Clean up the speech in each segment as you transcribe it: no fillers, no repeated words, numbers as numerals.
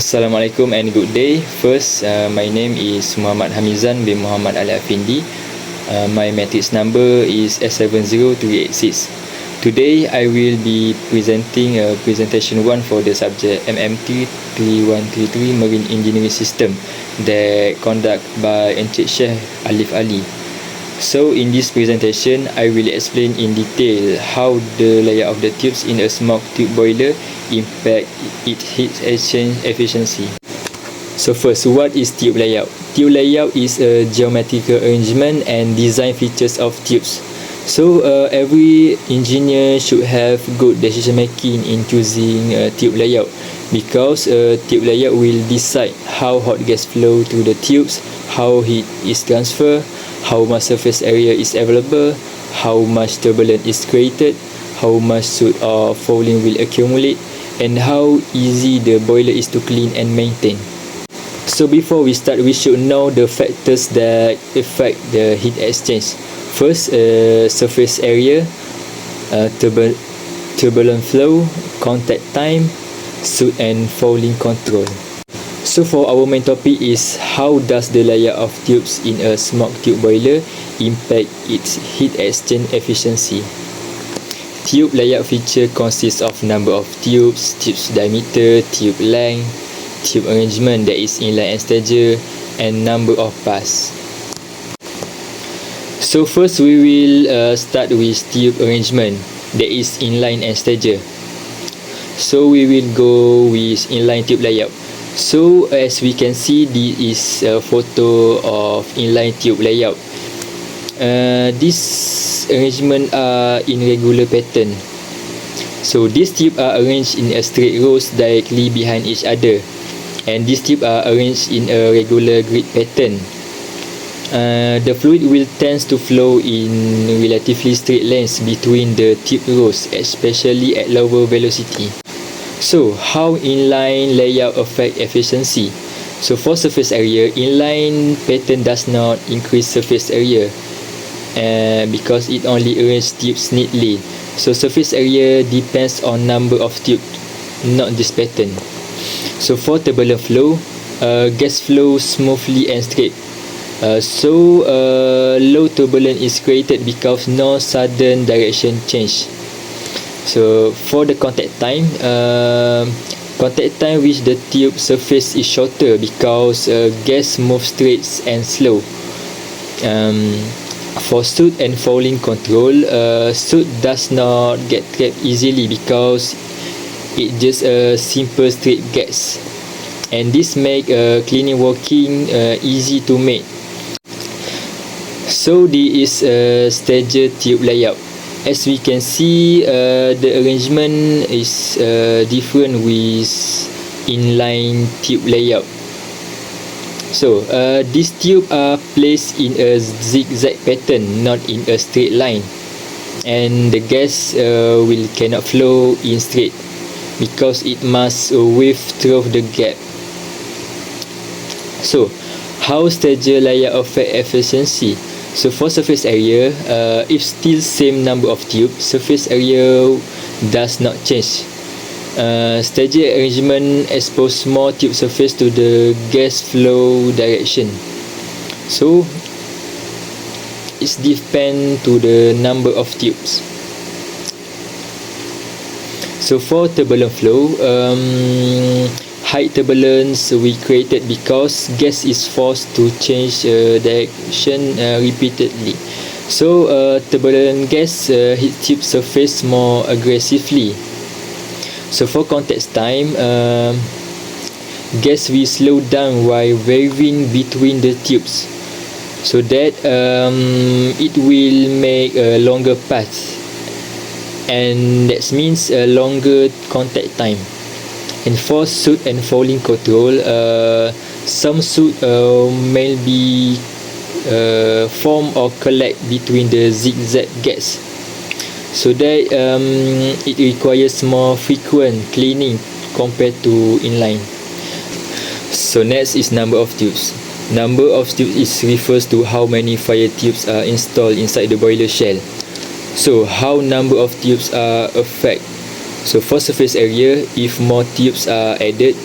Assalamualaikum and good day. First, my name is Muhammad Hamizan bin Muhammad Ali Afindi. My matrix number is S70386. Today, I will be presenting presentation 1 for the subject MMT 3133 Marine Engineering System that conduct by Encik Syekh Alif Ali. So in this presentation, I will explain in detail how the layout of the tubes in a smoke tube boiler impact its heat exchange efficiency. So first, what is tube layout? Tube layout is a geometrical arrangement and design features of tubes. So every engineer should have good decision making in choosing a tube layout, because tube layout will decide how hot gas flow through the tubes, how heat is transferred, how much surface area is available, how much turbulence is created, how much soot or fouling will accumulate, and how easy the boiler is to clean and maintain. So before we start, we should know the factors that affect the heat exchange. First, surface area, turbulent flow, contact time, soot and fouling control. So for our main topic is how does the layout of tubes in a smoke tube boiler impact its heat exchange efficiency. Tube layout feature consists of number of tubes, tube's diameter, tube length, tube arrangement that is inline and stager, and number of pass. So first we will start with tube arrangement that is inline and stager. So we will go with inline tube layout. So as we can see, this is a photo of inline tube layout. This arrangement are in regular pattern. So these tubes are arranged in a straight rows directly behind each other, and these tubes are arranged in a regular grid pattern. The fluid will tend to flow in relatively straight lines between the tube rows, especially at lower velocity. So how inline layout affect efficiency? So for surface area, inline pattern does not increase surface area because it only arranges tubes neatly. So surface area depends on number of tubes, not this pattern. So for turbulent flow, gas flows smoothly and straight. So low turbulence is created because no sudden direction change. So for the contact time with the tube surface is shorter because gas moves straight and slow. For soot and fouling control, soot does not get trapped easily because it just a simple straight gas, and this make cleaning working easy to make. So this is a stager tube layout. As we can see, the arrangement is different with inline tube layout. So these tubes are placed in a zigzag pattern, not in a straight line, and the gas cannot flow in straight because it must weave through the gap. So how stager layout affect efficiency? So for surface area, if still same number of tubes, surface area does not change. Stager arrangement expose more tube surface to the gas flow direction. So it depends to the number of tubes. So for turbulent flow, high turbulence we created because gas is forced to change direction repeatedly. So turbulent gas hit tube surface more aggressively. So for contact time, gas will slow down while waving between the tubes, so that it will make a longer path, and that means a longer contact time. And for soot and fouling control, some soot may be form or collect between the zigzag gas, so that it requires more frequent cleaning compared to inline. So next is number of tubes. Number of tubes refers to how many fire tubes are installed inside the boiler shell. So how number of tubes are affect? So for surface area, if more tubes are added,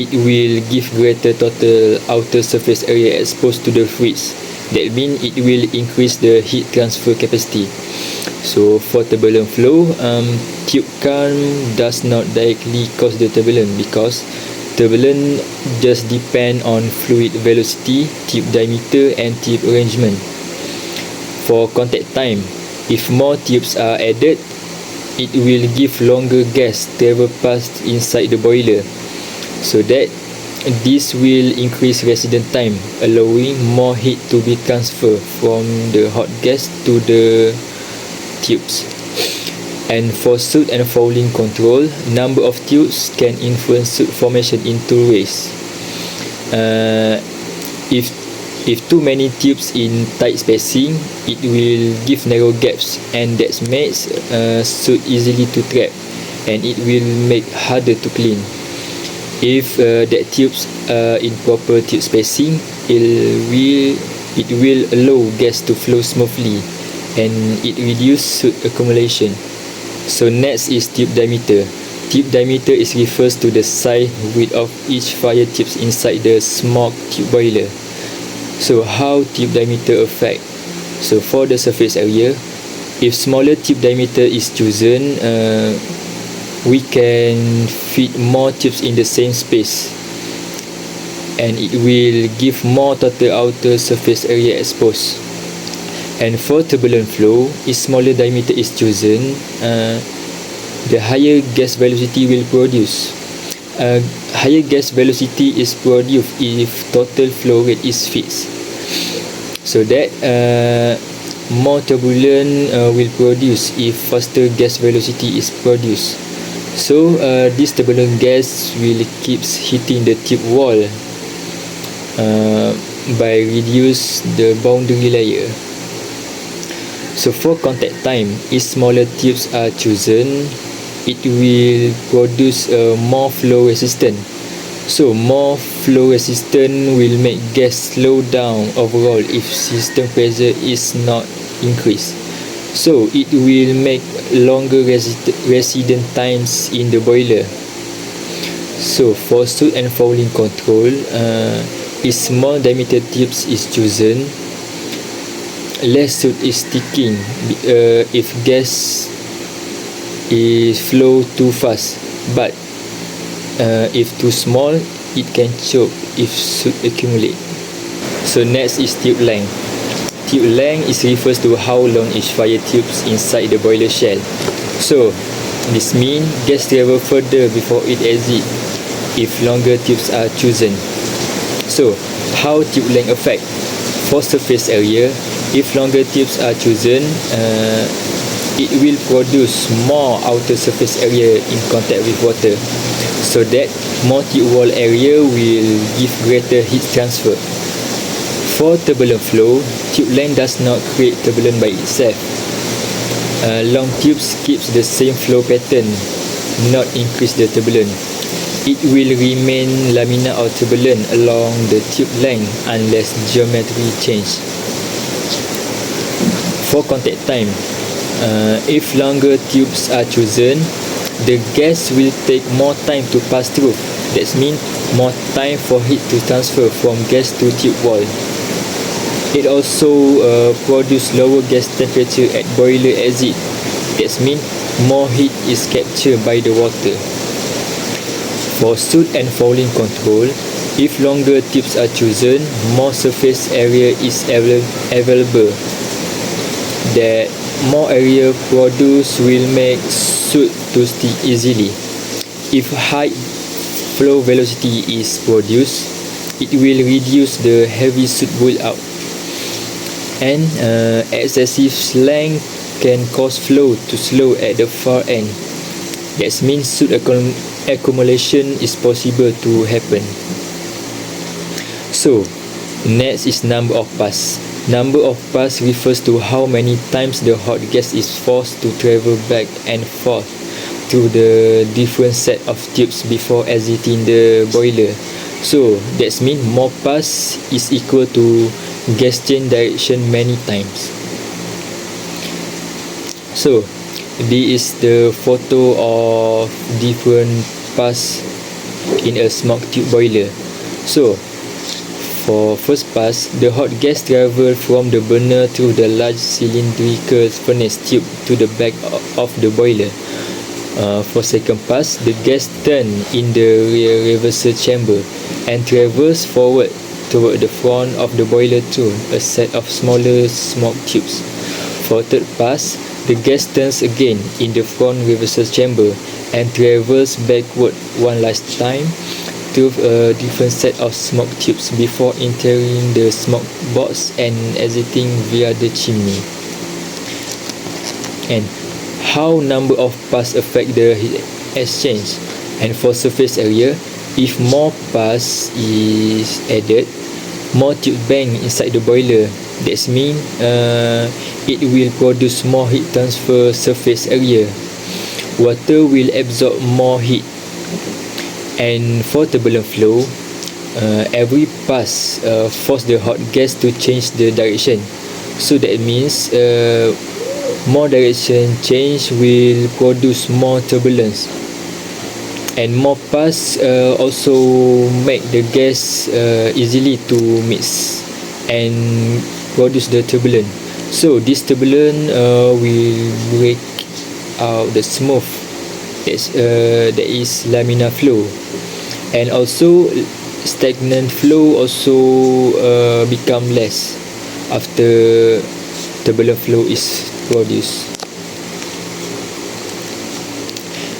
it will give greater total outer surface area exposed to the fluids. That means it will increase the heat transfer capacity. So for turbulent flow, tube current does not directly cause the turbulence, because turbulence just depend on fluid velocity, tube diameter and tube arrangement. For contact time, if more tubes are added, it will give longer gas travel past inside the boiler, so that this will increase residence time, allowing more heat to be transferred from the hot gas to the tubes. And for soot and fouling control, number of tubes can influence soot formation in two ways. If too many tubes in tight spacing, it will give narrow gaps, and that makes soot easily to trap, and it will make harder to clean. If that tubes in proper tube spacing, it will allow gas to flow smoothly, and it reduce soot accumulation. So next is tube diameter. Tube diameter is refers to the size width of each fire tubes inside the smoke tube boiler. So how tube diameter affect? So for the surface area, if smaller tube diameter is chosen, we can fit more tubes in the same space, and it will give more total outer surface area exposed. And for turbulent flow, if smaller diameter is chosen, the higher gas velocity will produce. Higher gas velocity is produced if total flow rate is fixed, so that more turbulence will produce if faster gas velocity is produced. So this turbulent gas will keeps hitting the tube wall by reduce the boundary layer. So for contact time, if smaller tubes are chosen, it will produce more flow resistant. So more flow resistant will make gas slow down overall if system pressure is not increased. So it will make longer residence times in the boiler. So for soot and fouling control, if small diameter tubes is chosen, less soot is sticking if gas is flow too fast, but if too small, it can choke if soot accumulate. So next is tube length. Tube length is refers to how long each fire tubes inside the boiler shell. So this means gas travel further before it exit if longer tubes are chosen. So how tube length affect? For surface area, if longer tubes are chosen, it will produce more outer surface area in contact with water, so that more tube wall area will give greater heat transfer. For turbulent flow, tube length does not create turbulence by itself. Long tubes keeps the same flow pattern, not increase the turbulence. It will remain laminar or turbulent along the tube length unless geometry change. For contact time, if longer tubes are chosen, the gas will take more time to pass through. That means more time for heat to transfer from gas to tube wall. It also produce lower gas temperature at boiler exit. That means more heat is captured by the water. For soot and fouling control, if longer tubes are chosen, more surface area is available. That more area produced will make soot to stick easily. If high flow velocity is produced, it will reduce the heavy soot build-up. And excessive length can cause flow to slow at the far end. That means soot accumulation is possible to happen. So next is number of pass. Number of pass refers to how many times the hot gas is forced to travel back and forth through the different set of tubes before exiting the boiler. So that means more pass is equal to gas change direction many times. So this is the photo of different pass in a smoke tube boiler. So, for first pass, the hot gas travel from the burner through the large cylindrical furnace tube to the back of the boiler. For second pass, the gas turn in the rear reversal chamber and travels forward toward the front of the boiler through a set of smaller smoke tubes. For third pass, the gas turns again in the front reversal chamber and travels backward one last time through a different set of smoke tubes before entering the smoke box and exiting via the chimney. And how number of pass affect the heat exchange? And for surface area, if more pass is added, more tube bank inside the boiler, that means it will produce more heat transfer surface area. Water will absorb more heat. And for turbulent flow, every pass force the hot gas to change the direction. So that means more direction change will produce more turbulence. And more pass also make the gas easily to mix and produce the turbulence. So this turbulence will break out the smooth, that is laminar flow. And also stagnant flow also become less after turbulent flow is produced.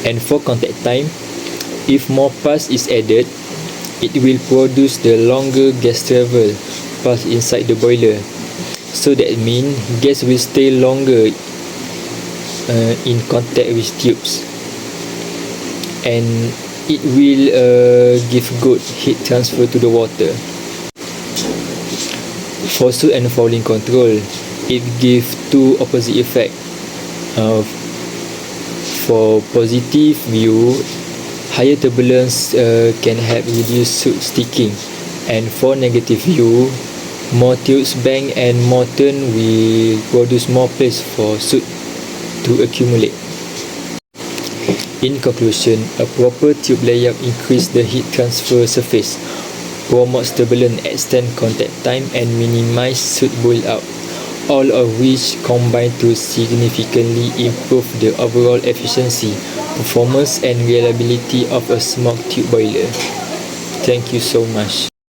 And for contact time, if more pass is added, it will produce the longer gas travel path inside the boiler. So that means gas will stay longer in contact with tubes, and it will give good heat transfer to the water. For soot and fouling control, it gives two opposite effects. For positive view, higher turbulence can help reduce soot sticking, and for negative view, more tubes bank and more turn will produce more place for soot to accumulate. In conclusion, a proper tube layout increases the heat transfer surface, promotes turbulence, extends contact time, and minimize soot build-up, all of which combine to significantly improve the overall efficiency, performance, and reliability of a smoke tube boiler. Thank you so much.